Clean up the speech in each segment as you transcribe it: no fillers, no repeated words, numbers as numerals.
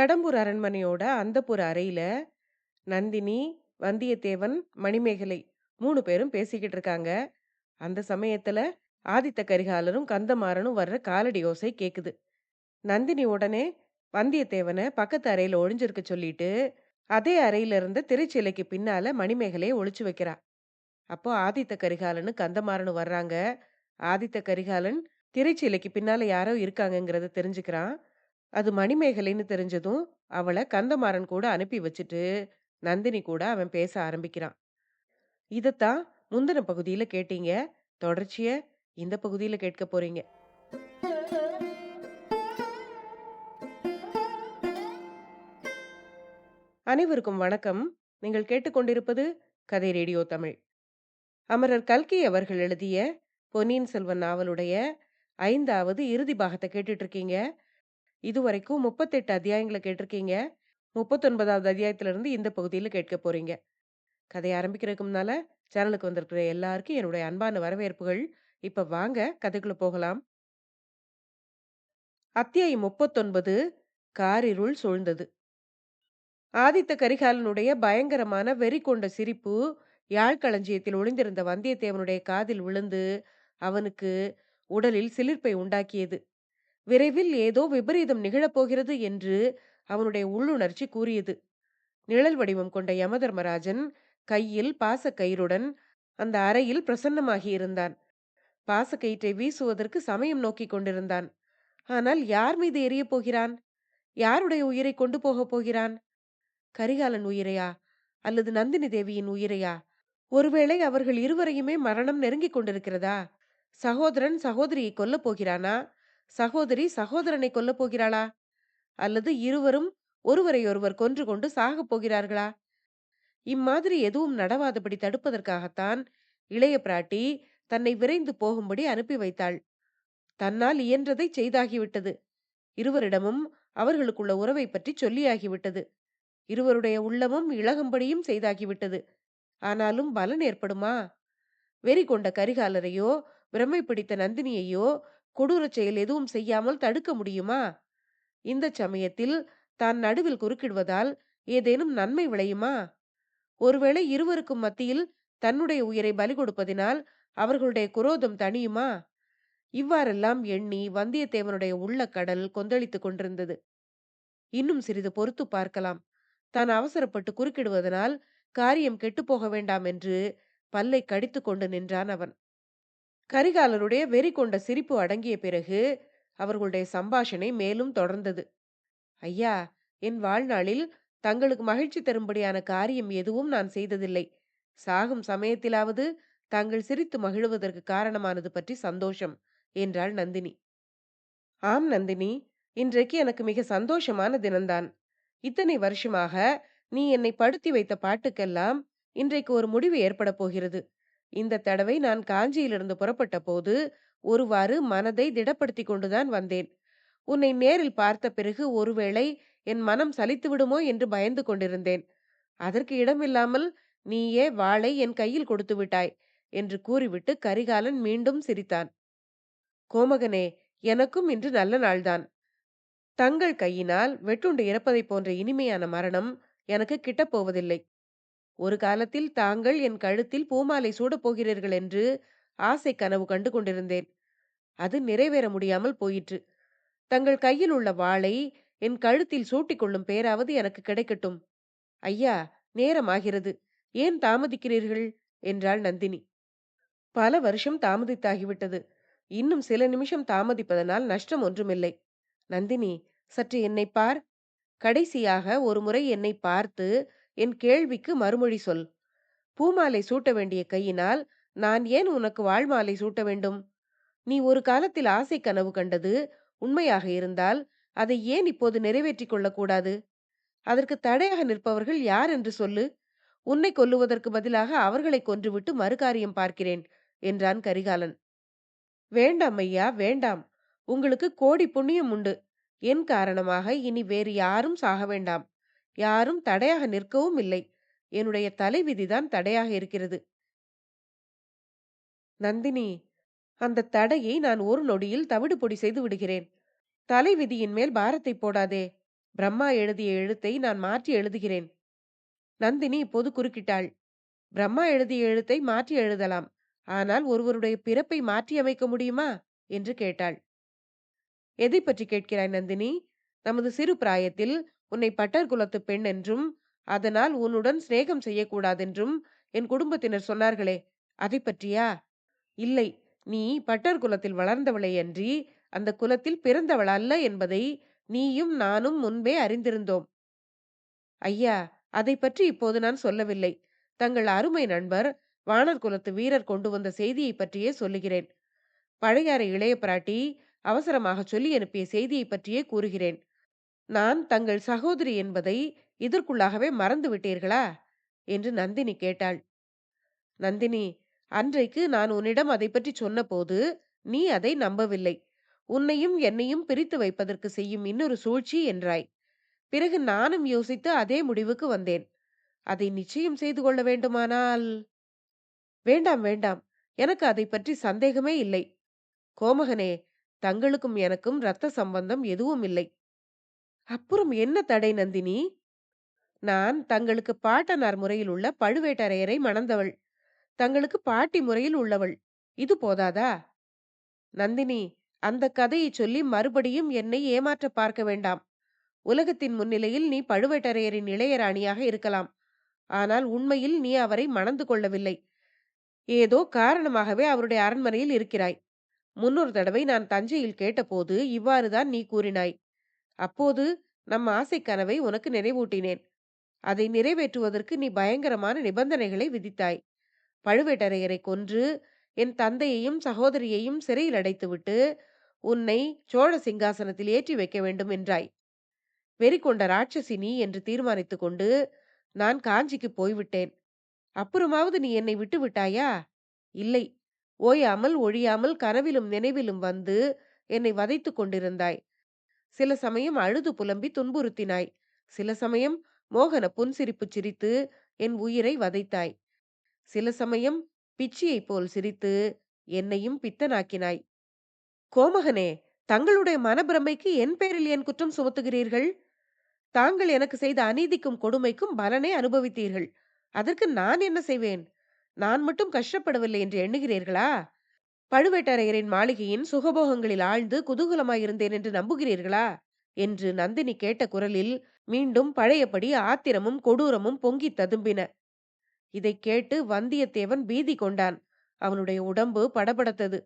கடம்பூர் அரண்மனையோட அந்தப்புற அறையில நந்தினி, வந்தியத்தேவன், மணிமேகலை 3 பேரும் பேசிக்கிட்டு இருக்காங்க. அந்த சமயத்துல ஆதித்த கரிகாலரும், கந்தமாறனும் வர்ற காலடி ஓசை கேக்குது. நந்தினி உடனே வந்தியத்தேவன பக்கத்து அறையில ஒளிஞ்சிருக்க சொல்லிட்டு, அதே அறையில இருந்த திரைச்சீலைக்கு பின்னால மணிமேகலைய ஒளிச்சு வைக்கிறா. அப்போ ஆதித்த கரிகாலனும், கந்தமாறனும் வர்றாங்க. ஆதித்த கரிகாலன் திரைச்சீலைக்கு பின்னால யாரோ இருக்காங்கங்கிறத தெரிஞ்சுக்கிறான். அது மணிமேகலைன்னு தெரிஞ்சதும், அவள கந்தமாறன் கூட அனுப்பி வச்சுட்டு, நந்தினி கூட அவன் பேச ஆரம்பிக்கிறான். இதத்தான் முந்தின பகுதியில கேட்டீங்க. தொடர்ச்சிய இந்த பகுதியில கேட்க போறீங்க. அனைவருக்கும் வணக்கம். நீங்கள் கேட்டுக்கொண்டிருப்பது கதை ரேடியோ தமிழ். அமரர் கல்கி அவர்கள் எழுதிய பொன்னியின் செல்வன் நாவலுடைய 5வது இறுதி பாகத்த கேட்டுட்டு இருக்கீங்க. இதுவரைக்கும் 38 அத்தியாயங்கள கேட்டிருக்கீங்க. 39வது அத்தியாயத்திலிருந்து இந்த பகுதியில கேட்க போறீங்க. கதை ஆரம்பிக்கிறதுக்கு முன்னால சேனலுக்கு வந்திருக்கிற எல்லாருக்கும் என்னுடைய அன்பான வரவேற்புகள். இப்ப வாங்க கதைக்குள்ள போகலாம். அத்தியாயம் 39 காரிருள் சூழ்ந்தது. ஆதித்த கரிகாலனுடைய பயங்கரமான வெறி கொண்ட சிரிப்பு யாழ்களஞ்சியத்தில் ஒளிந்திருந்த வந்தியத்தேவனுடைய காதில் விழுந்து அவனுக்கு உடலில் சிலிர்ப்பை உண்டாக்கியது. விரைவில் ஏதோ விபரீதம் நிகழப்போகிறது என்று அவனுடைய உள்ளுணர்ச்சி கூறியது. நிழல் வடிவம் கொண்ட யமதர்மராஜன் கையில் பாசக்கயிறுடன் அந்த அறையில் பிரசன்னமாகி இருந்தான். பாசக்கயிற்றை வீசுவதற்கு சமயம் நோக்கிக் கொண்டிருந்தான். ஆனால் யார் மீது எரியப் போகிறான்? யாருடைய உயிரை கொண்டு போகப் போகிறான்? கரிகாலன் உயிரையா? அல்லது நந்தினி தேவியின் உயிரையா? ஒருவேளை அவர்கள் இருவரையுமே மரணம் நெருங்கிக் கொண்டிருக்கிறதா? சகோதரன் சகோதரியை கொல்லப் போகிறானா? சகோதரி சகோதரனை கொல்லப் போகிறாளா? அல்லது இருவரும் ஒருவரையொருவர் கொன்று கொண்டு சாகப் போகிறார்களா? இம்மாதிரி எதுவும் நடவாதபடி தடுப்பதற்காகத்தான் இளைய பிராட்டி தன்னை விரைந்து போகும்படி அனுப்பி வைத்தாள். தன்னால் இயன்றதை செய்தாகிவிட்டது. இருவரிடமும் அவர்களுக்குள்ள உறவை பற்றி சொல்லியாகிவிட்டது. இருவருடைய உள்ளமும் இளகும்படியும் செய்தாகிவிட்டது. ஆனாலும் பலன் ஏற்படுமா? வெறி கொண்ட கரிகாலரையோ பிரமை பிடித்த நந்தினியையோ கொடூரச் செயல் எதுவும் செய்யாமல் தடுக்க முடியுமா? இந்த சமயத்தில் தான் நடுவில் குறுக்கிடுவதால் ஏதேனும் நன்மை விளையுமா? ஒருவேளை இருவருக்கும் மத்தியில் தன்னுடைய உயிரை பலி கொடுப்பதினால் அவர்களுடைய குரோதம் தணியுமா? இவ்வாறெல்லாம் எண்ணி வந்தியத்தேவனுடைய உள்ள கடல் கொந்தளித்துக் கொண்டிருந்தது. இன்னும் சிறிது பொறுத்து பார்க்கலாம். தான் அவசரப்பட்டு குறுக்கிடுவதனால் காரியம் கெட்டுப்போக வேண்டாம் என்று பல்லை கடித்துக் கொண்டு நின்றான் அவன். கரிகாலருடைய வெறி கொண்ட சிரிப்பு அடங்கிய பிறகு அவர்களுடைய சம்பாஷணை மேலும் தொடர்ந்தது. ஐயா, என் வாழ்நாளில் தங்களுக்கு மகிழ்ச்சி தரும்படியான காரியம் எதுவும் நான் செய்ததில்லை. சாகும் சமயத்திலாவது தாங்கள் சிரித்து மகிழுவதற்கு காரணமானது பற்றி சந்தோஷம் என்றாள் நந்தினி. ஆம் நந்தினி, இன்றைக்கு எனக்கு மிக சந்தோஷமான தினம்தான். இத்தனை வருஷமாக நீ என்னை படுத்தி வைத்த பாட்டுக்கெல்லாம் இன்றைக்கு ஒரு முடிவு ஏற்பட போகிறது. இந்த தடவை நான் காஞ்சியிலிருந்து புறப்பட்ட போது ஒருவாறு மனதை திடப்படுத்திக் கொண்டுதான் வந்தேன். உன்னை நேரில் பார்த்த பிறகு ஒருவேளை என் மனம் சலித்து விடுமோ என்று பயந்து கொண்டிருந்தேன். அதற்கு இடமில்லாமல் நீயே வாளை என் கையில் கொடுத்து விட்டாய் என்று கூறிவிட்டு கரிகாலன் மீண்டும் சிரித்தான். கோமகனே, எனக்கும் இன்று நல்ல நாள்தான். தங்கள் கையினால் வெட்டுண்டு இறப்பதைப் போன்ற இனிமையான மரணம் எனக்கு கிட்டப் போவதில்லை. ஒரு காலத்தில் தாங்கள் என் கழுத்தில் பூமாலை சூடப் போகிறீர்கள் என்று ஆசை கனவு கண்டு கொண்டிருந்தேன். அது நிறைவேற முடியாமல் போயிற்று. தங்கள் கையில் உள்ள வாளை என் கழுத்தில் சூட்டிக் கொள்ளும் பேராவது எனக்கு கிடைக்கட்டும். ஐயா, நேரமாகிறது. ஏன் தாமதிக்கிறீர்கள் என்றாள் நந்தினி. பல வருஷம் தாமதித்தாகிவிட்டது. இன்னும் சில நிமிஷம் தாமதிப்பதனால் நஷ்டம் ஒன்றுமில்லை. நந்தினி, சற்று என்னை பார். கடைசியாக ஒரு முறை என்னை பார்த்து என் கேள்விக்கு மறுமொழி சொல். பூமாலை சூட்ட வேண்டிய கையினால் நான் ஏன் உனக்கு வாழ்மாலை சூட்ட வேண்டும்? நீ ஒரு காலத்தில் ஆசை கனவு கண்டது உண்மையாக இருந்தால் அதை ஏன் இப்போது நிறைவேற்றிக் கொள்ளக்கூடாது? அதற்கு தடையாக நிற்பவர்கள் யார் என்று சொல்லு. உன்னை கொல்லுவதற்கு பதிலாக அவர்களை கொன்றுவிட்டு மறுகாரியம் பார்க்கிறேன் என்றான் கரிகாலன். வேண்டாம் ஐயா, வேண்டாம். உங்களுக்கு கோடி புண்ணியம் உண்டு. என் காரணமாக இனி வேறு யாரும் சாக வேண்டாம். யாரும் தடையாக நிற்கவும் இல்லை. என்னுடைய தலைவிதிதான் தடையாக இருக்கிறது. நந்தினி, அந்த தடையை நான் ஒரு நொடியில் தவிடு பொடி செய்து விடுகிறேன். தலைவிதியின் மேல் பாரத்தை போடாதே. பிரம்மா எழுதிய எழுத்தை நான் மாற்றி எழுதுகிறேன். நந்தினி இப்போது குறுக்கிட்டாள். பிரம்மா எழுதிய எழுத்தை மாற்றி எழுதலாம். ஆனால் ஒருவருடைய பிறப்பை மாற்றியமைக்க முடியுமா? என்று கேட்டாள். எதைப் பற்றி கேட்கிறாய் நந்தினி? நமது சிறு பிராயத்தில் உன்னை பட்டர் குலத்துப் பெண் என்றும், அதனால் உன்னுடன் சிநேகம் செய்யக்கூடாதென்றும் என் குடும்பத்தினர் சொன்னார்களே, அதைப் பற்றியா? இல்லை, நீ பட்டர் குலத்தில் வளர்ந்தவளேயன்றி, அந்த குலத்தில் பிறந்தவள் அல்ல என்பதை நீயும் நானும் முன்பே அறிந்திருந்தோம். ஐயா, அதைப் பற்றி இப்போது நான் சொல்லவில்லை. தங்கள் அருமை நண்பர் வாணர் குலத்து வீரர் கொண்டு வந்த செய்தியைப் பற்றியே சொல்லுகிறேன். பழையாறை இளைய பிராட்டி அவசரமாகச் சொல்லி அனுப்பிய செய்தியைப் பற்றியே கூறுகிறேன். நான் தங்கள் சகோதரி என்பதை இதற்குள்ளாகவே மறந்து விட்டீர்களா? என்று நந்தினி கேட்டாள். நந்தினி, அன்றைக்கு நான் உன்னிடம் அதைப் பற்றி சொன்னபோது நீ அதை நம்பவில்லை. உன்னையும் என்னையும் பிரித்து வைப்பதற்கு செய்யும் இன்னொரு சூழ்ச்சி என்றாய். பிறகு நானும் யோசித்து அதே முடிவுக்கு வந்தேன். அதை நிச்சயம் செய்து கொள்ள வேண்டுமானால் வேண்டாம், வேண்டாம். எனக்கு அதைப் பற்றி சந்தேகமே இல்லை. கோமகனே, தங்களுக்கும் எனக்கும் இரத்த சம்பந்தம் எதுவும் இல்லை. அப்புறம் என்ன தடை நந்தினி? நான் தங்களுக்கு பாட்டனார் முறையில் உள்ள பழுவேட்டரையரை மணந்தவள். தங்களுக்கு பாட்டி முறையில் உள்ளவள். இது போதாதா? நந்தினி, அந்த கதையைச் சொல்லி மறுபடியும் என்னை ஏமாற்ற பார்க்க வேண்டாம். உலகத்தின் முன்னிலையில் நீ பழுவேட்டரையரின் இளையராணியாக இருக்கலாம். ஆனால் உண்மையில் நீ அவரை மணந்து கொள்ளவில்லை. ஏதோ காரணமாகவே அவருடைய அரண்மனையில் இருக்கிறாய். முன்னொரு தடவை நான் தஞ்சையில் கேட்டபோது இவ்வாறுதான் நீ கூறினாய். அப்போது நம் ஆசைக் கனவை உனக்கு நினைவூட்டினேன். அதை நிறைவேற்றுவதற்கு நீ பயங்கரமான நிபந்தனைகளை விதித்தாய். பழுவேட்டரையரை கொன்று என் தந்தையையும் சகோதரியையும் சிறையில் அடைத்துவிட்டு உன்னை சோழ சிங்காசனத்தில் ஏற்றி வைக்க வேண்டும் என்றாய். வெறி கொண்ட ராட்சசி நீ என்று தீர்மானித்துக் கொண்டு நான் காஞ்சிக்கு போய்விட்டேன். அப்புறமாவது நீ என்னை விட்டு விட்டாயா? இல்லை. ஓயாமல் ஒழியாமல் கனவிலும் நினைவிலும் வந்து என்னை வதைத்துக் கொண்டிருந்தாய். சில சமயம் அழுது புலம்பி துன்புறுத்தினாய். சில சமயம் மோகன புன்சிரிப்பு சிரித்து என் உயிரை வதைத்தாய். சில சமயம் பிச்சியைப் போல் சிரித்து என்னையும் பித்தனாக்கினாய். கோமகனே, தங்களுடைய மனப்பிரமைக்கு என் பேரில் ஏன் குற்றம் சுமத்துகிறீர்கள்? தாங்கள் எனக்கு செய்த அநீதிக்கும் கொடுமைக்கும் பலனை அனுபவித்தீர்கள். அதற்கு நான் என்ன செய்வேன்? நான் மட்டும் கஷ்டப்படவில்லை என்று எண்ணுகிறீர்களா? பழுவேட்டரையரின் மாளிகையின் சுகபோகங்களில் ஆழ்ந்து குதூகலமாயிருந்தேன் என்று நம்புகிறீர்களா? என்று நந்தினி கேட்ட குரலில் மீண்டும் பழையபடி ஆத்திரமும் கொடூரமும் பொங்கித் ததும்பின. இதைக் கேட்டு வந்தியத்தேவன் பீதி கொண்டான். அவனுடைய உடம்பு படபடத்தது.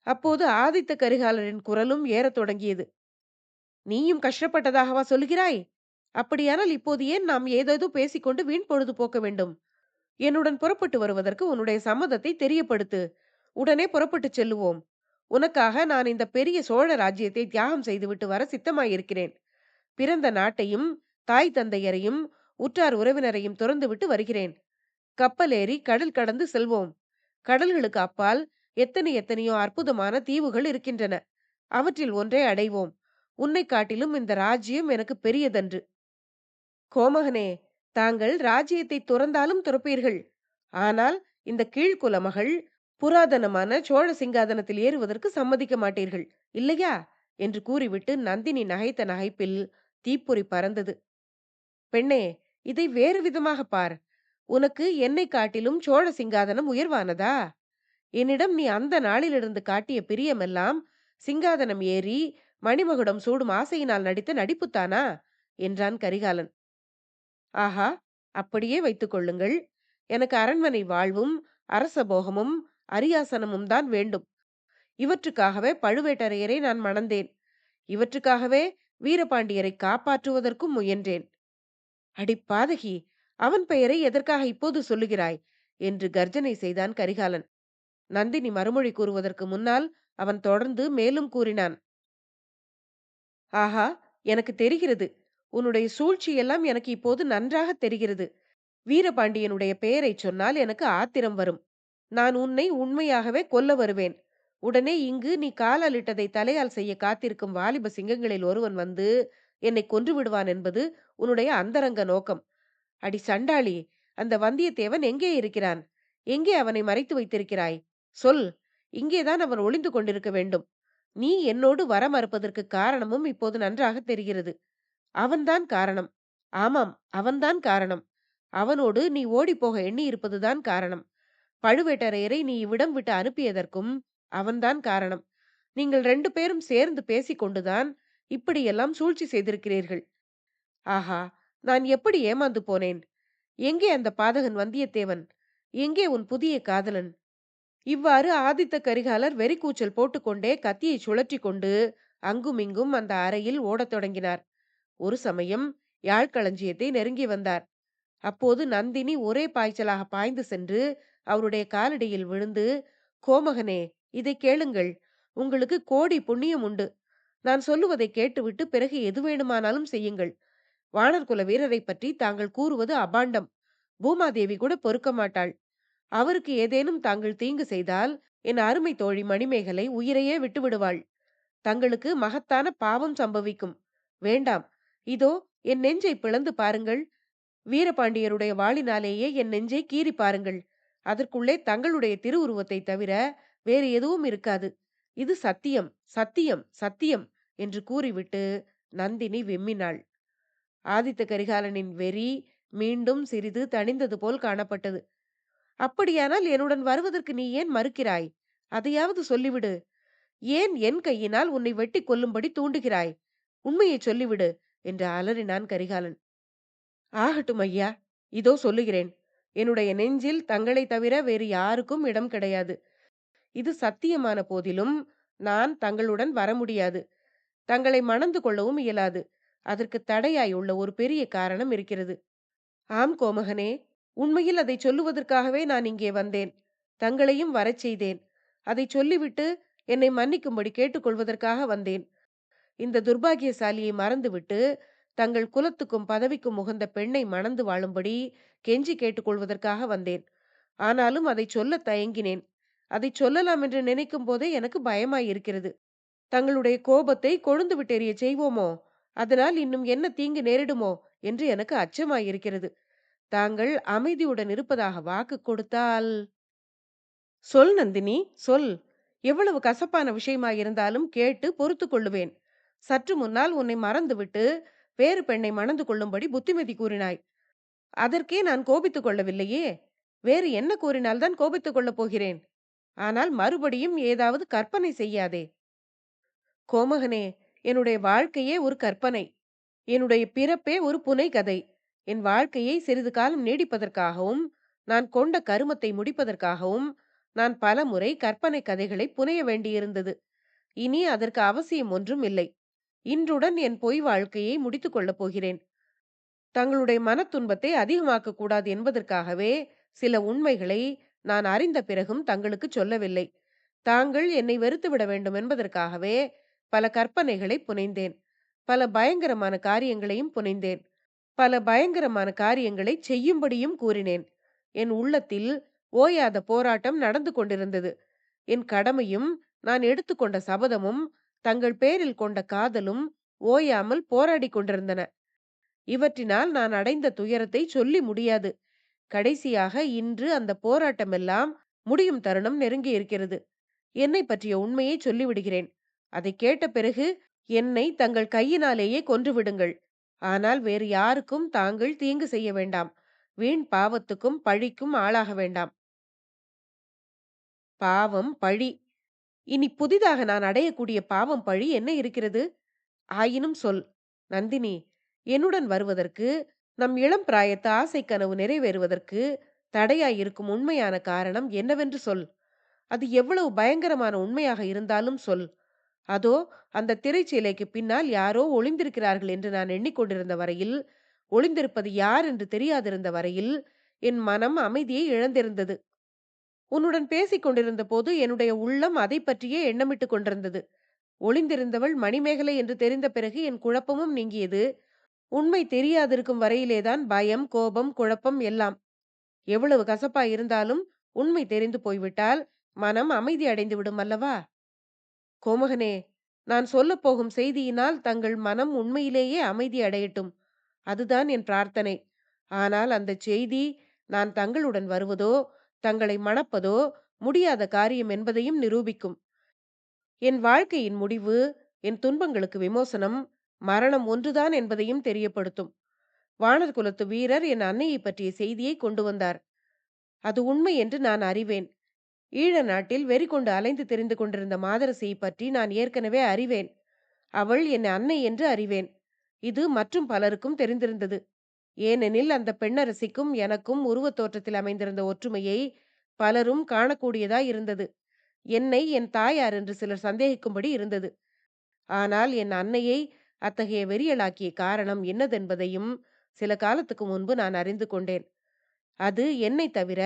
அப்போது ஆதித்த கரிகாலரின் குரலும் ஏறத் தொடங்கியது. நீயும் கஷ்டப்பட்டதாகவா சொல்கிறாய்? அப்படியானால் இப்போது ஏன் நாம் ஏதேதோ பேசிக்கொண்டு வீண் பொழுது போக்க வேண்டும்? என்னுடன் புறப்பட்டு வருவதற்கு உன்னுடைய சம்மதத்தை தெரியப்படுத்து. உடனே புறப்பட்டுச் செல்லுவோம். உனக்காக நான் இந்த பெரிய சோழ ராஜ்யத்தை தியாகம் செய்துவிட்டு வர சித்தமாயிருக்கிறேன். பிறந்த நாட்டையும் தாய் தந்தையரையும் உற்றார் உறவினரையும் துறந்துவிட்டு வருகிறேன். கப்பல் ஏறி கடல் கடந்து செல்வோம். கடல்களுக்கு அப்பால் எத்தனையோ அற்புதமான தீவுகள் இருக்கின்றன. அவற்றில் ஒன்றை அடைவோம். உன்னை காட்டிலும் இந்த ராஜ்யம் எனக்கு பெரியதன்று. கோமகனே, தாங்கள் ராஜ்யத்தை துறந்தாலும் துறப்பீர்கள். ஆனால் இந்த கீழ்குல மகள் புராதனமான சோழ சிங்காதனத்தில் ஏறுவதற்கு சம்மதிக்க மாட்டீர்கள், இல்லையா? என்று கூறிவிட்டு நந்தினி நகைத்த நகைப்பில் தீப்பொறி பறந்தது. பெண்ணே, இதை வேறு விதமாக பார். உனக்கு என்னை காட்டிலும் சோழ சிங்காதனம் உயர்வானதா? என்னிடம் நீ அந்த நாளிலிருந்து காட்டிய பிரியமெல்லாம் சிங்காதனம் ஏறி மணிமகுடம் சூடும் ஆசையினால் நடித்த நடிப்புத்தானா? என்றான் கரிகாலன். ஆஹா, அப்படியே வைத்துக் கொள்ளுங்கள். எனக்கு அரண்மனை வாழ்வும் அரசபோகமும் அரியாசனமும் தான் வேண்டும். இவற்றுக்காகவே பழுவேட்டரையரை நான் மணந்தேன். இவற்றுக்காகவே வீரபாண்டியரை காப்பாற்றுவதற்கும் முயன்றேன். அடிப்பாதகி, அவன் பெயரை எதற்காக இப்போது சொல்லுகிறாய்? என்று கர்ஜனை செய்தான் கரிகாலன். நந்தினி மறுமொழி கூறுவதற்கு முன்னால் அவன் தொடர்ந்து மேலும் கூறினான். ஆஹா, எனக்கு தெரிகிறது. உன்னுடைய சூழ்ச்சியெல்லாம் எனக்கு இப்போது நன்றாக தெரிகிறது. வீரபாண்டியனுடைய பெயரைச் சொன்னால் எனக்கு ஆத்திரம் வரும். நான் உன்னை உண்மையாகவே கொல்ல வருவேன். உடனே இங்கு நீ காலாலிட்டதை தலையால் செய்ய காத்திருக்கும் வாலிப சிங்கங்களில் ஒருவன் வந்து என்னை கொன்று விடுவான் என்பது உன்னுடைய அந்தரங்க நோக்கம். அடி சண்டாளி, அந்த வந்தியத்தேவன் எங்கே இருக்கிறான்? எங்கே அவனை மறைத்து வைத்திருக்கிறாய்? சொல். இங்கேதான் அவன் ஒளிந்து கொண்டிருக்க வேண்டும். நீ என்னோடு வர மறுப்பதற்கு காரணமும் இப்போது நன்றாக தெரிகிறது. அவன்தான் காரணம். ஆமாம், அவன்தான் காரணம். அவனோடு நீ ஓடிப்போக எண்ணியிருப்பதுதான் காரணம். பழுவேட்டரையரை நீ இவ்விடம் விட்டு அனுப்பியதற்கும் அவன்தான் காரணம். நீங்கள் 2 பேரும் சேர்ந்து பேசிக் கொண்டுதான் இப்படியெல்லாம் சூழ்ச்சி செய்திருக்கிறீர்கள். ஆஹா! நான் எப்படி ஏமாந்து போனேன்! எங்கே அந்த பாதகன் வந்தியத்தேவன்? எங்கே உன் புதிய காதலன்? இவ்வாறு ஆதித்த கரிகாலர் வெறிக்கூச்சல் போட்டுக்கொண்டே கத்தியைச் சுழற்றிக் கொண்டு அங்குமிங்கும் அந்த அறையில் ஓடத் தொடங்கினார். ஒரு சமயம் யாழ்களஞ்சியத்தை நெருங்கி வந்தார். அப்போது நந்தினி ஒரே பாய்ச்சலாக பாய்ந்து சென்று அவருடைய காலடியில் விழுந்து, கோமகனே, இதைக் கேளுங்கள். உங்களுக்கு கோடி புண்ணியம் உண்டு. நான் சொல்லுவதை கேட்டுவிட்டு பிறகு எது வேணுமானாலும் செய்யுங்கள். வாணர்குல வீரரைப் பற்றி தாங்கள் கூறுவது அபாண்டம். பூமாதேவி கூட பொறுக்க மாட்டாள். அவருக்கு ஏதேனும் தாங்கள் தீங்கு செய்தால் என் அருமை தோழி மணிமேகலை உயிரையே விட்டு விடுவாள். தங்களுக்கு மகத்தான பாவம் சம்பவிக்கும். வேண்டாம். இதோ என் நெஞ்சை பிளந்து பாருங்கள். வீரபாண்டியருடைய வாளினாலேயே என் நெஞ்சை கீறி பாருங்கள். அதற்குள்ளே தங்களுடைய திருவுருவத்தை தவிர வேறு எதுவும் இருக்காது. இது சத்தியம், சத்தியம், சத்தியம் என்று கூறிவிட்டு நந்தினி விம்மினாள். ஆதித்த கரிகாலனின் வெறி மீண்டும் சிறிது தணிந்தது போல் காணப்பட்டது. அப்படியானால் என்னுடன் வருவதற்கு நீ ஏன் மறுக்கிறாய்? அதையாவது சொல்லிவிடு. ஏன் என் கையினால் உன்னை வெட்டிக் கொல்லும்படி தூண்டுகிறாய்? உண்மையைச் சொல்லிவிடு என்று அலறினான் கரிகாலன். ஆகட்டும் ஐயா, இதோ சொல்லுகிறேன். என்னுடைய நெஞ்சில் தங்களை தவிர வேறு யாருக்கும் இடம் கிடையாது. இது சத்தியமான போதிலும் நான் தங்களுடன் வர முடியாது. தங்களை மணந்து கொள்ளவும் இயலாது. அதற்கு தடையாய் உள்ள ஒரு பெரிய காரணம் இருக்கிறது. ஆம் கோமகனே, உண்மையில் அதை சொல்லுவதற்காகவே நான் இங்கே வந்தேன். தங்களையும் வரச் செய்தேன். அதை சொல்லிவிட்டு என்னை மன்னிக்கும்படி கேட்டுக்கொள்வதற்காக வந்தேன். இந்த துர்பாகியசாலியை மறந்துவிட்டு தங்கள் குலத்துக்கும் பதவிக்கும் உகந்த பெண்ணை மணந்து வாழும்படி கெஞ்சி கேட்டுக்கொள்வதற்காக வந்தேன். ஆனாலும் அதை சொல்ல தயங்கினேன். அதை சொல்லலாம் என்று நினைக்கும் போதே எனக்கு பயமாயிருக்கிறது. தங்களுடைய கோபத்தை கொழுந்து விட்டெறிய செய்வோமோ, அதனால் இன்னும் என்ன தீங்கு நேரிடுமோ என்று எனக்கு அச்சமாயிருக்கிறது. தாங்கள் அமைதியுடன் இருப்பதாக வாக்கு கொடுத்தால்... சொல் நந்தினி, சொல். எவ்வளவு கசப்பான விஷயமாயிருந்தாலும் கேட்டு பொறுத்துக் கொள்ளுவேன். சற்று முன்னால் உன்னை மறந்துவிட்டு வேறு பெண்ணை மணந்து கொள்ளும்படி புத்திமதி கூறினாய். அதற்கே நான் கோபித்துக் கொள்ளவில்லையே. வேறு என்ன கூறினால்தான் கோபித்துக் கொள்ளப் போகிறேன்? ஆனால் மறுபடியும் ஏதாவது கற்பனை செய்யாதே. கோமகனே, என்னுடைய வாழ்க்கையே ஒரு கற்பனை. என்னுடைய பிறப்பே ஒரு புனைகதை. என் வாழ்க்கையை சிறிது காலம் நீடிப்பதற்காகவும் நான் கொண்ட கருமத்தை முடிப்பதற்காகவும் நான் பலமுறை கற்பனை கதைகளை புனைய வேண்டியிருந்தது. இனி அதற்கு அவசியம் ஒன்றும் இல்லை. இன்றுடன் என் பொய் வாழ்க்கையை முடித்துக் கொள்ளப் போகிறேன். தங்களுடைய மனத்துன்பத்தை அதிகமாக்கக் கூடாது என்பதற்காகவே சில உண்மைகளை நான் அறிந்த பிறகும் தங்களுக்கு சொல்லவில்லை. தாங்கள் என்னை வெறுத்துவிட வேண்டும் என்பதற்காகவே பல கற்பனைகளை புனைந்தேன். பல பயங்கரமான காரியங்களையும் புனைந்தேன். பல பயங்கரமான காரியங்களை செய்யும்படியும் கூறினேன். என் உள்ளத்தில் ஓயாத போராட்டம் நடந்து கொண்டிருந்தது. என் கடமையும் நான் எடுத்துக்கொண்ட சபதமும் தங்கள் பேரில் கொண்ட காதலும் ஓயாமல் போராடிக் கொண்டிருந்தன. இவற்றினால் நான் அடைந்த துயரத்தை சொல்லி முடியாது. கடைசியாக இன்று அந்த போராட்டமெல்லாம் முடியும் தருணம் நெருங்கி இருக்கிறது. என்னை பற்றிய உண்மையை சொல்லிவிடுகிறேன். அதை கேட்ட பிறகு என்னை தங்கள் கையினாலேயே கொன்றுவிடுங்கள். ஆனால் வேறு யாருக்கும் தாங்கள் தீங்கு செய்ய வேண்டாம். வீண் பாவத்துக்கும் பழிக்கும் ஆளாக வேண்டாம். பாவம், பழி. இனி புதிதாக நான் அடையக்கூடிய பாவம், பழி என்ன இருக்கிறது? ஆயினும் சொல். நந்தினி, என்னுடன் வருவதற்கு, நம் இளம் பிராயத்து ஆசை கனவு நிறைவேறுவதற்கு தடையாயிருக்கும் உண்மையான காரணம் என்னவென்று சொல். அது எவ்வளவு பயங்கரமான உண்மையாக இருந்தாலும் சொல். அதோ அந்த திரைச்சீலைக்கு பின்னால் யாரோ ஒளிந்திருக்கிறார்கள் என்று நான் எண்ணிக்கொண்டிருந்த வரையில், ஒளிந்திருப்பது யார் என்று தெரியாதிருந்த வரையில் என் மனம் அமைதியை இழந்திருந்தது. உன்னுடன் பேசிக் கொண்டிருந்த போது என்னுடைய உள்ளம் அதை பற்றியே எண்ணமிட்டுக் கொண்டிருந்தது. ஒளிந்திருந்தவள் மணிமேகலை என்று தெரிந்த பிறகு என் குழப்பமும் நீங்கியது. உண்மை தெரியாதிருக்கும் வரையிலேதான் பயம், கோபம், குழப்பம் எல்லாம். எவ்வளவு கசப்பாய் இருந்தாலும் உண்மை தெரிந்து போய்விட்டால் மனம் அமைதி அடைந்து விடும் அல்லவா? கோமகனே, நான் சொல்லப் போகும் செய்தியினால் தங்கள் மனம் உண்மையிலேயே அமைதி அடையட்டும். அதுதான் என் பிரார்த்தனை. ஆனால் அந்த செய்தி நான் தங்களுடன் வருவதோ, தங்களை மணப்பதோ முடியாத காரியம் என்பதையும் நிரூபிக்கும். என் வாழ்க்கையின் முடிவு, என் துன்பங்களுக்கு விமோசனம், மரணம் ஒன்றுதான் என்பதையும் தெரியப்படுத்தும். வாணர் குலத்து வீரர் என் அன்னையை பற்றிய செய்தியை கொண்டு வந்தார். அது உண்மை என்று நான் அறிவேன். ஈழ நாட்டில் வெறி கொண்டு அலைந்து திரிந்து கொண்டிருந்த மாதரசியை பற்றி நான் ஏற்கனவே அறிவேன். அவள் என் அன்னை என்று அறிவேன். இது மற்றும் பலருக்கும் தெரிந்திருந்தது. ஏனெனில் அந்த பெண்ணரசிக்கும் எனக்கும் உருவத் தோற்றத்தில் அமைந்திருந்த ஒற்றுமையை பலரும் காணக்கூடியதாய் இருந்தது. என்னை என் தாயார் என்று சிலர் சந்தேகிக்கும்படி இருந்தது. ஆனால் என் அன்னையை அத்தகைய வெறியலாக்கிய காரணம் என்னதென்பதையும் சில காலத்துக்கு முன்பு நான் அறிந்து கொண்டேன். அது என்னைத் தவிர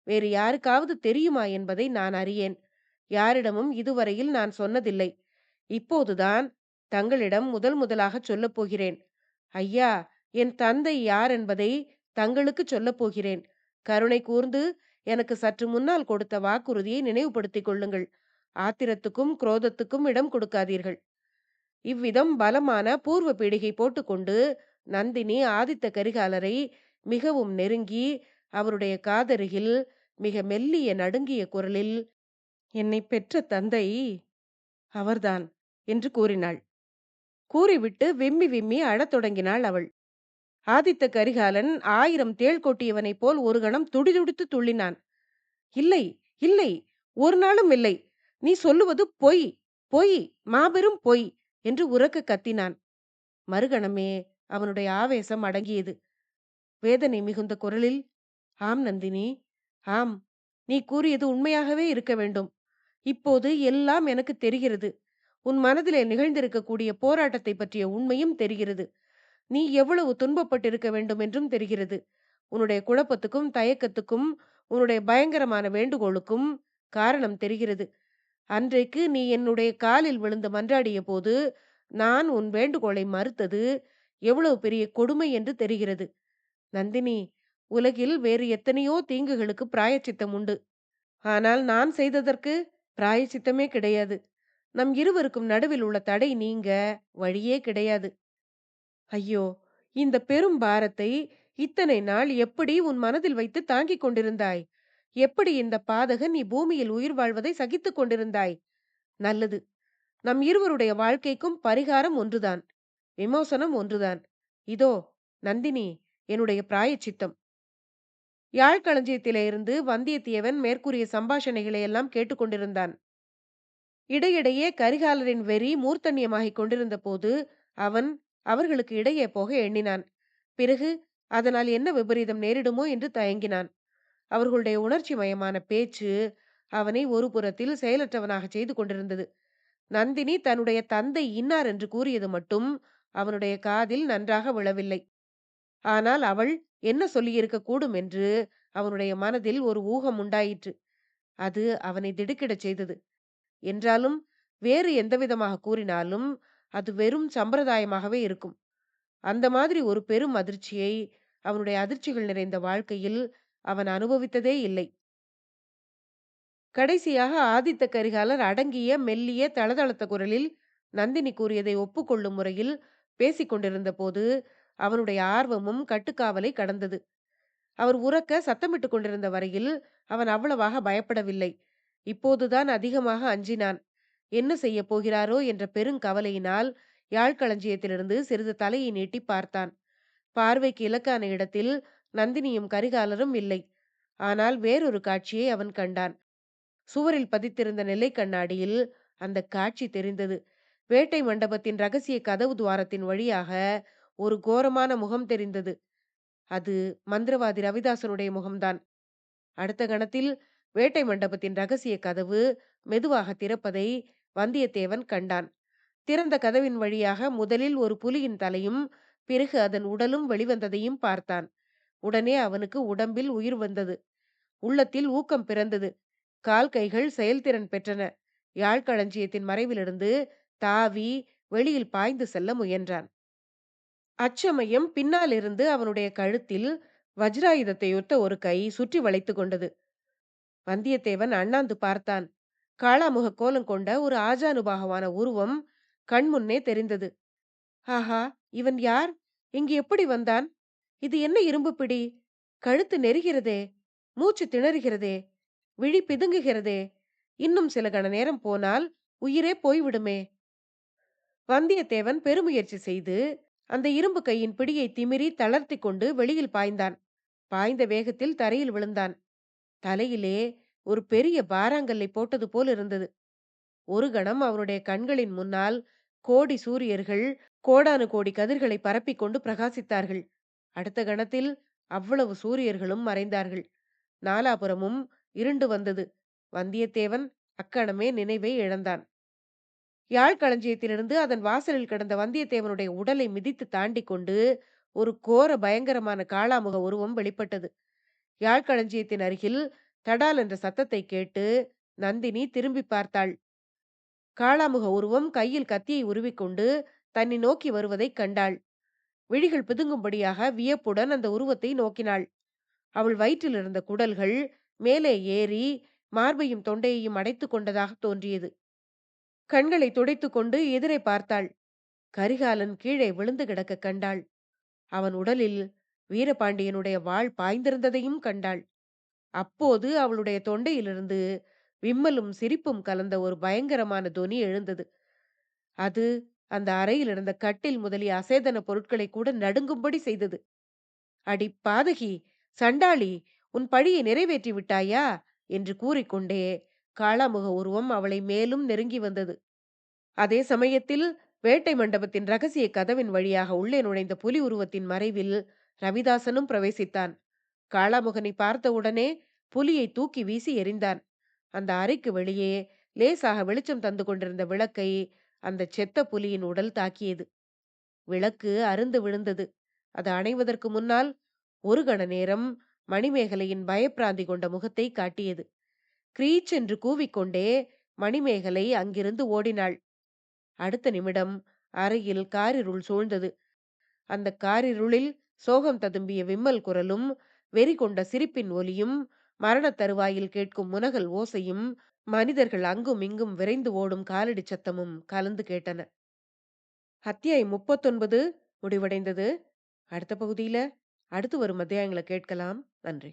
வேறு யாருக்காவது தெரியுமா என்பதை நான் அறியேன். யாரிடமும் இதுவரையில் நான் சொன்னதில்லை. இப்போதுதான் தங்களிடம் முதல் முதலாகச் சொல்லப் போகிறேன். ஐயா, என் தந்தை யார் என்பதை தங்களுக்குச் சொல்லப் போகிறேன். கருணை கூர்ந்து எனக்கு சற்று முன்னால் கொடுத்த வாக்குறுதியை நினைவுபடுத்திக் கொள்ளுங்கள். ஆத்திரத்துக்கும் குரோதத்துக்கும் இடம் கொடுக்காதீர்கள். இவ்விதம் பலமான பூர்வ பீடிகை போட்டுக்கொண்டு நந்தினி ஆதித்த கரிகாலரை மிகவும் நெருங்கி அவருடைய காதருகில் மிக மெல்லிய நடுங்கிய குரலில், என்னை பெற்ற தந்தை அவர்தான் என்று கூறினாள். கூறிவிட்டு விம்மி விம்மி அழத் தொடங்கினாள் அவள். ஆதித்த கரிகாலன் 1000 தேள் கொட்டியவனைப் போல் ஒரு கணம் துடிதுடித்து துள்ளினான். இல்லை, இல்லை, ஒரு நாளும் இல்லை. நீ சொல்லுவது பொய், பொய், மாபெரும் பொய் என்று உரக்க கத்தினான். மறுகணமே அவனுடைய ஆவேசம் அடங்கியது. வேதனை மிகுந்த குரலில், ஆம் நந்தினி, ஆம், நீ கூறியது உண்மையாகவே இருக்க வேண்டும். இப்போது எல்லாம் எனக்கு தெரிகிறது. உன் மனதிலே நிகழ்ந்திருக்கக்கூடிய போராட்டத்தை பற்றிய உண்மையும் தெரிகிறது. நீ எவ்வளவு துன்பப்பட்டிருக்க வேண்டும் என்றும் தெரிகிறது. உன்னுடைய குழப்பத்துக்கும் தயக்கத்துக்கும் உன்னுடைய பயங்கரமான வேண்டுகோளுக்கும் காரணம் தெரிகிறது. அன்றைக்கு நீ என்னுடைய காலில் விழுந்து மன்றாடிய போது நான் உன் வேண்டுகோளை மறுத்தது எவ்வளவு பெரிய கொடுமை என்று தெரிகிறது. நந்தினி, உலகில் வேறு எத்தனையோ தீங்குகளுக்கு பிராயச்சித்தம் உண்டு. ஆனால் நான் செய்ததற்கு பிராயச்சித்தமே கிடையாது. நம் இருவருக்கும் நடுவில் உள்ள தடை நீங்க வழியே கிடையாது. ஐயோ, இந்த பெரும் பாரத்தை இத்தனை நாள் எப்படி உன் மனதில் வைத்து தாங்கிக் கொண்டிருந்தாய்? எப்படி இந்த பாதகன் நீ பூமியில் உயிர் வாழ்வதை சகித்துக் கொண்டிருந்தாய்? நல்லது. நம் இருவருடைய வாழ்க்கைக்கும் பரிகாரம் ஒன்றுதான். விமோசனம் ஒன்றுதான். இதோ நந்தினி, என்னுடைய பிராயச்சித்தம். யாழ்களஞ்சியத்திலே இருந்து வந்தியத்தேவன் மேற்கூறிய சம்பாஷணைகளை எல்லாம் கேட்டுக்கொண்டிருந்தான். இடையிடையே கரிகாலரின் வெறி மூர்த்தன்யமாகிக் கொண்டிருந்த போது அவன் அவர்களுக்கு இடையே போக எண்ணினான். பிறகு அதனால் என்ன விபரீதம் நேரிடுமோ என்று தயங்கினான். அவர்களுடைய உணர்ச்சி மயமான பேச்சு அவனை ஒரு புறத்தில் செயலற்றவனாக செய்து கொண்டிருந்தது. நந்தினி தன்னுடைய தந்தை இன்னார் என்று கூறியது மட்டும் அவனுடைய காதில் நன்றாக விழவில்லை. ஆனால் அவள் என்ன சொல்லியிருக்க கூடும் என்று அவனுடைய மனதில் ஒரு ஊகம் உண்டாயிற்று. அது அவனை திடுக்கிடச் செய்தது. என்றாலும் வேறு எந்தவிதமாக கூறினாலும் அது வெறும் சம்பிரதாயமாகவே இருக்கும். அந்த மாதிரி ஒரு பெரும் அதிர்ச்சியை அவனுடைய அதிர்ச்சிகள் நிறைந்த வாழ்க்கையில் அவன் அனுபவித்ததே இல்லை. கடைசியாக ஆதித்த கரிகாலர் அடங்கிய மெல்லிய தளதளத்த குரலில் நந்தினி கூறியதை ஒப்புக்கொள்ளும் முறையில் பேசிக் கொண்டிருந்த போது அவனுடைய ஆர்வமும் கட்டுக்காவலை கடந்தது. அவர் உரக்க சத்தமிட்டுக் கொண்டிருந்த வரையில் அவன் அவ்வளவாக பயப்படவில்லை. இப்போதுதான் அதிகமாக அஞ்சினான். என்ன செய்ய போகிறாரோ என்ற பெருங்கவலையினால் யாழ்களஞ்சியத்திலிருந்து சிறிது தலையை நீட்டி பார்த்தான். பார்வைக்கு இலக்கான இடத்தில் நந்தினியும் கரிகாலரும் இல்லை. ஆனால் வேறொரு காட்சியை அவன் கண்டான். சுவரில் பதித்திருந்த நிலை கண்ணாடியில் அந்த காட்சி தெரிந்தது. வேட்டை மண்டபத்தின் ரகசிய கதவு துவாரத்தின் வழியாக ஒரு கோரமான முகம் தெரிந்தது. அது மந்திரவாதி ரவிதாசனுடைய முகம்தான். அடுத்த கணத்தில் வேட்டை மண்டபத்தின் ரகசிய கதவு மெதுவாக திறப்பதை வந்தியத்தேவன் கண்டான். திறந்த கதவின் வழியாக முதலில் ஒரு புலியின் தலையும் பிறகு அதன் உடலும் வெளிவந்ததையும் பார்த்தான். உடனே அவனுக்கு உடம்பில் உயிர் வந்தது. உள்ளத்தில் ஊக்கம் பிறந்தது. கால் கைகள் செயல்திறன் பெற்றன. யாழ்களஞ்சியத்தின் மறைவிலிருந்து தாவி வெளியில் பாய்ந்து செல்ல முயன்றான். அச்சமயம் பின்னாலிருந்து அவனுடைய கழுத்தில் வஜ்ராயுதத்தை ஒத்த ஒரு கை சுற்றி வளைத்துக் கொண்டது. வந்தியத்தேவன் அண்ணாந்து பார்த்தான். காளாமுக கோலம் கொண்ட ஒரு ஆஜானுபாகவான உருவம் கண்முன்னே தெரிந்தது. ஆஹா, இவன் யார்? இங்கு எப்படி வந்தான்? இது என்ன இரும்பு பிடி? கழுத்து நெரிகிறதே, மூச்சு திணறுகிறதே, விழி பிதுங்குகிறதே. இன்னும் சில கண நேரம் போனால் உயிரே போய்விடுமே. வந்தியத்தேவன் பெருமுயற்சி செய்து அந்த இரும்பு கையின் பிடியை திமிரி தளர்த்தி கொண்டு வெளியில் பாய்ந்தான். பாய்ந்த வேகத்தில் தரையில் விழுந்தான். தலையிலே ஒரு பெரிய பாறாங்கல்லை போட்டது போல் இருந்தது. ஒரு கணம் அவனுடைய கண்களின் முன்னால் கோடி சூரியர்கள் கோடானு கோடி கதிர்களை பரப்பிக் கொண்டு பிரகாசித்தார்கள். அடுத்த கணத்தில் அவ்வளவு சூரியர்களும் மறைந்தார்கள். நாலாபுறமும் இருண்டு வந்தது. வந்தியத்தேவன் அக்கணமே நினைவை இழந்தான். யாழ் களஞ்சியத்திலிருந்து அதன் வாசலில் கிடந்த வந்தியத்தேவனுடைய உடலை மிதித்து தாண்டிக் கொண்டு ஒரு கோர பயங்கரமான காளாமுக உருவம் வெளிப்பட்டது. யாழ் களஞ்சியத்தின் அருகில் தடால் என்ற சத்தத்தை கேட்டு நந்தினி திரும்பி பார்த்தாள். காளாமுக உருவம் கையில் கத்தியை உருவிக்கொண்டு தன்னை நோக்கி வருவதைக் கண்டாள். விழிகள் பிதுங்கும்படியாக வியப்புடன் அந்த உருவத்தை நோக்கினாள். அவள் வயிற்றில் இருந்த குடல்கள் மேலே ஏறி மார்பையும் தொண்டையையும் அடைத்துக் கொண்டதாக தோன்றியது. கண்களை துடைத்துக் கொண்டு எதிரே பார்த்தாள். கரிகாலன் கீழே விழுந்து கிடக்க கண்டாள். அவன் உடலில் வீரபாண்டியனுடைய வாள் பாய்ந்திருந்ததையும் கண்டாள். அப்போது அவளுடைய தொண்டையிலிருந்து விம்மலும் சிரிப்பும் கலந்த ஒரு பயங்கரமான தொனி எழுந்தது. அது அந்த அறையில் இருந்த கட்டில் முதலிய அசேதன பொருட்களை கூட நடுங்கும்படி செய்தது. அடி பாதகி, சண்டாளி, உன் பழியை நிறைவேற்றி விட்டாயா என்று கூறிக்கொண்டே காளாமுக உருவம் அவளை மேலும் நெருங்கி வந்தது. அதே சமயத்தில் வேட்டை மண்டபத்தின் ரகசிய கதவின் வழியாக உள்ளே நுழைந்த புலி உருவத்தின் மறைவில் ரவிதாசனும் பிரவேசித்தான். காளாமுகனை பார்த்தவுடனே புலியை தூக்கி வீசி எறிந்தான். அந்த அறைக்கு வெளியே லேசாக வெளிச்சம் தந்து கொண்டிருந்த விளக்கை அந்த செத்த புலியின் உடல் தாக்கியது. விளக்கு அருந்து விழுந்தது. அது அணைவதற்கு முன்னால் ஒரு கண நேரம் மணிமேகலையின் பயப்பிராந்தி கொண்ட முகத்தை காட்டியது. கிரீச் என்று கூவிக்கொண்டே மணிமேகலை அங்கிருந்து ஓடினாள். அடுத்த நிமிடம் அறையில் காரிருள் சூழ்ந்தது. அந்த காரிருளில் சோகம் ததும்பிய விம்மல் குரலும், வெறி கொண்ட சிரிப்பின் ஒலியும், மரணத் தருவாயில் கேட்கும் முனகல் ஓசையும், மனிதர்கள் அங்கும் இங்கும் விரைந்து ஓடும் காலடி சத்தமும் கலந்து கேட்டன. அத்தியாயம் 39 முடிவடைந்தது. அடுத்த பகுதியில அடுத்து வரும் அத்தியாயங்களை கேட்கலாம். நன்றி.